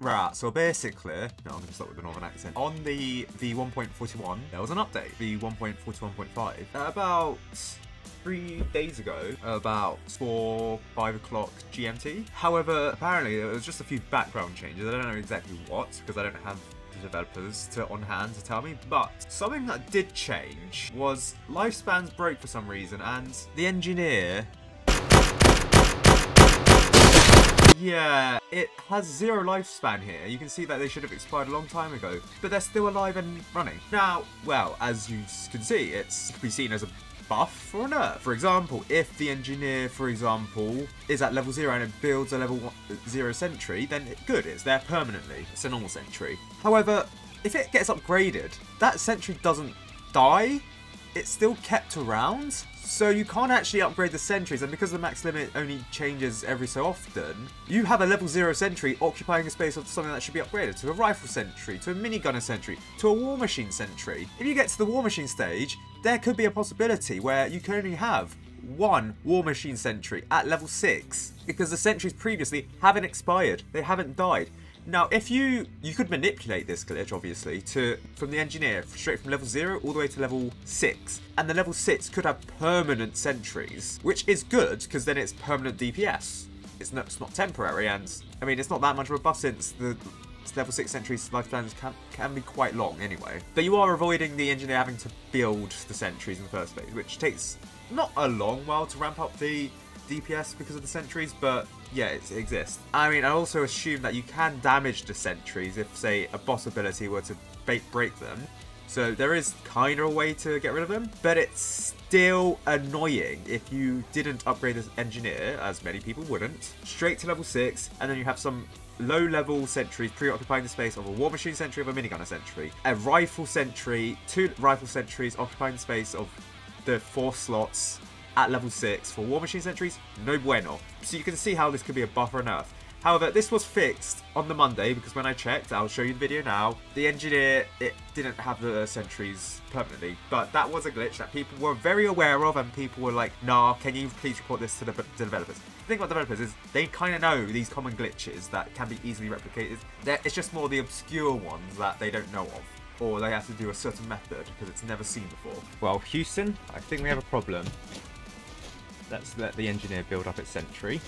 Right, so basically, no, I'm going to start with the northern accent. On the V1.41, there was an update, V1.41.5, about 3 days ago, about 5 o'clock GMT. However, apparently there was just a few background changes. I don't know exactly what, because I don't have the developers on hand to tell me, but something that did change was lifespans broke for some reason, and the engineer... Yeah, it has 0 lifespan here. You can see that they should have expired a long time ago, but they're still alive and running. Now, well, as you can see, it's can be seen as a buff or a nerf. For example, if the engineer, for example, is at level 0 and it builds a level 0 sentry, then good, it's there permanently. It's a normal sentry. However, if it gets upgraded, that sentry doesn't die. It's still kept around, so you can't actually upgrade the sentries, and because the max limit only changes every so often, you have a level 0 sentry occupying a space of something that should be upgraded to a rifle sentry, to a minigunner sentry, to a war machine sentry. If you get to the war machine stage, there could be a possibility where you can only have 1 war machine sentry at level 6, because the sentries previously haven't expired, they haven't died. Now, if you could manipulate this glitch, obviously, from the engineer, straight from level 0 all the way to level 6. And the level 6 could have permanent sentries, which is good, because then it's permanent DPS. It's not temporary, and, I mean, it's not that much of a buff since the level 6 sentries lifespans can be quite long anyway. But you are avoiding the engineer having to build the sentries in the first place, which takes not a long while to ramp up the DPS because of the sentries, but yeah, it exists. I mean, I also assume that you can damage the sentries if, say, a boss ability were to break them. So there is kind of a way to get rid of them, but it's still annoying if you didn't upgrade the engineer, as many people wouldn't, straight to level 6, and then you have some low-level sentries preoccupying the space of a war machine sentry, of a minigunner sentry, a rifle sentry, 2 rifle sentries occupying the space of the 4 slots at level 6 for war machine sentries. No bueno. So you can see how this could be a buff or a nerf. However, this was fixed on the Monday, because when I checked, I'll show you the video now, the engineer, it didn't have the sentries permanently, but that was a glitch that people were very aware of, and people were like, nah, can you please report this to the developers? The thing about developers is they kind of know these common glitches that can be easily replicated. It's just more the obscure ones that they don't know of, or they have to do a certain method because it's never seen before. Well, Houston, I think we have a problem. Let's let the engineer build up its sentry.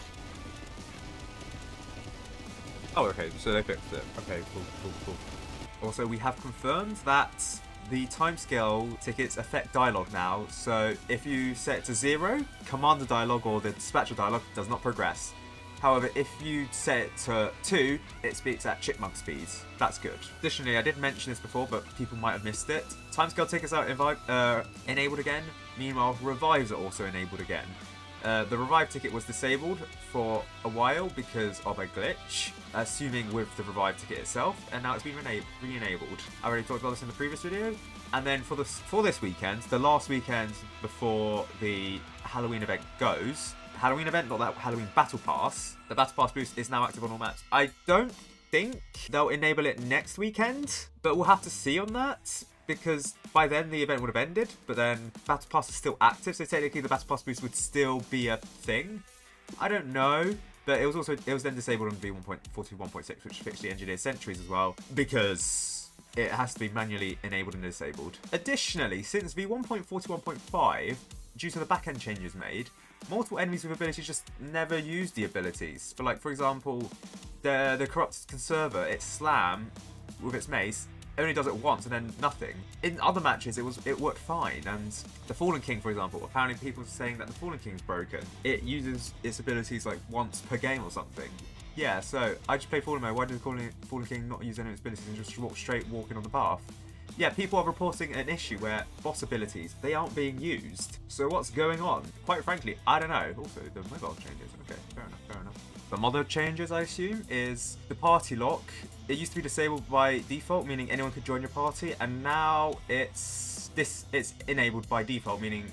Oh, okay, so they fixed it. Okay, cool. Also, we have confirmed that the timescale tickets affect dialogue now, so if you set it to 0, commander dialogue or the dispatcher dialogue does not progress. However, if you set it to 2, it speaks at chipmunk speeds. That's good. Additionally, I did mention this before, but people might have missed it. Timescale tickets are enabled again. Meanwhile, revives are also enabled again. The revive ticket was disabled for a while because of a glitch, assuming with the revive ticket itself, and now it's been re-enabled. I already talked about this in the previous video. And then for this weekend, the last weekend before the Halloween event goes, Halloween event, not that Halloween battle pass, the battle pass boost is now active on all maps. I don't think they'll enable it next weekend, but we'll have to see on that, because by then the event would have ended, but then Battle Pass is still active, so technically the Battle Pass boost would still be a thing. I don't know, but it was then disabled on V1.41.6, which fixed the engineer sentries as well, because it has to be manually enabled and disabled. Additionally, since V1.41.5, due to the backend changes made, multiple enemies with abilities just never use the abilities. For example, the Corrupted Conserver, its slam with its mace, only does it once and then nothing. In other matches, it worked fine, and the Fallen King, for example, apparently people are saying that the Fallen King's broken. It uses its abilities like once per game or something. Yeah, so I just play Fallen mode. Why does the Fallen King not use any of its abilities and just walk straight walking on the path? Yeah, people are reporting an issue where boss abilities, they aren't being used. So what's going on? Quite frankly, I don't know. Also, the mobile changes. Okay, fair enough. Some other changes, I assume, is the party lock. It used to be disabled by default, meaning anyone could join your party, and now it's enabled by default, meaning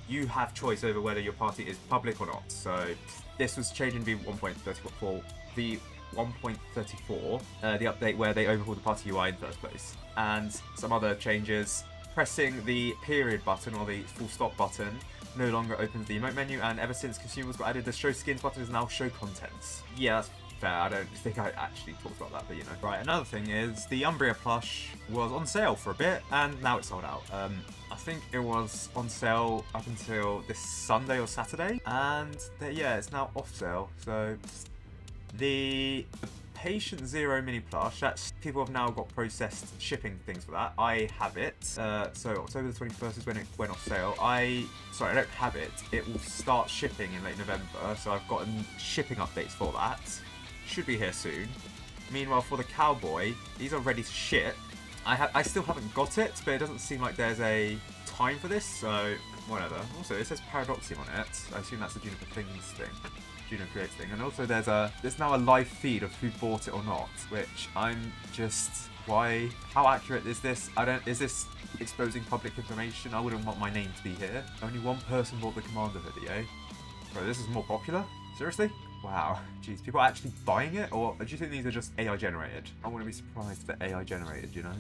you have choice over whether your party is public or not. So this was changed in V1.34, the update where they overhauled the party UI in the first place. And some other changes, pressing the period button or the full stop button no longer opens the emote menu, and ever since consumers got added, the show skins button is now show contents. Yeah, that's fair, I don't think I actually talked about that, but you know. Right, another thing is the Umbra plush was on sale for a bit, and now it's sold out. I think it was on sale up until this Sunday or Saturday, and yeah, it's now off sale. So the Patient Zero mini plush, that's people have now got processed shipping things for that. I have it. So October the 21st is when it went off sale. I don't have it. It will start shipping in late November, so I've gotten shipping updates for that. Should be here soon. Meanwhile, for the cowboy, these are ready to ship. I still haven't got it, but it doesn't seem like there's a time for this, so whatever. Also, it says Paradoxum on it. I assume that's a Juniper Things thing. Juno Creates thing. And also there's now a live feed of who bought it or not, which I'm just, why? How accurate is this? Is this exposing public information? I wouldn't want my name to be here. Only one person bought the Commander video. Bro, this is more popular? Seriously? Wow. Jeez, people are actually buying it? Or do you think these are just AI generated? I wouldn't be surprised if they're AI generated, you know?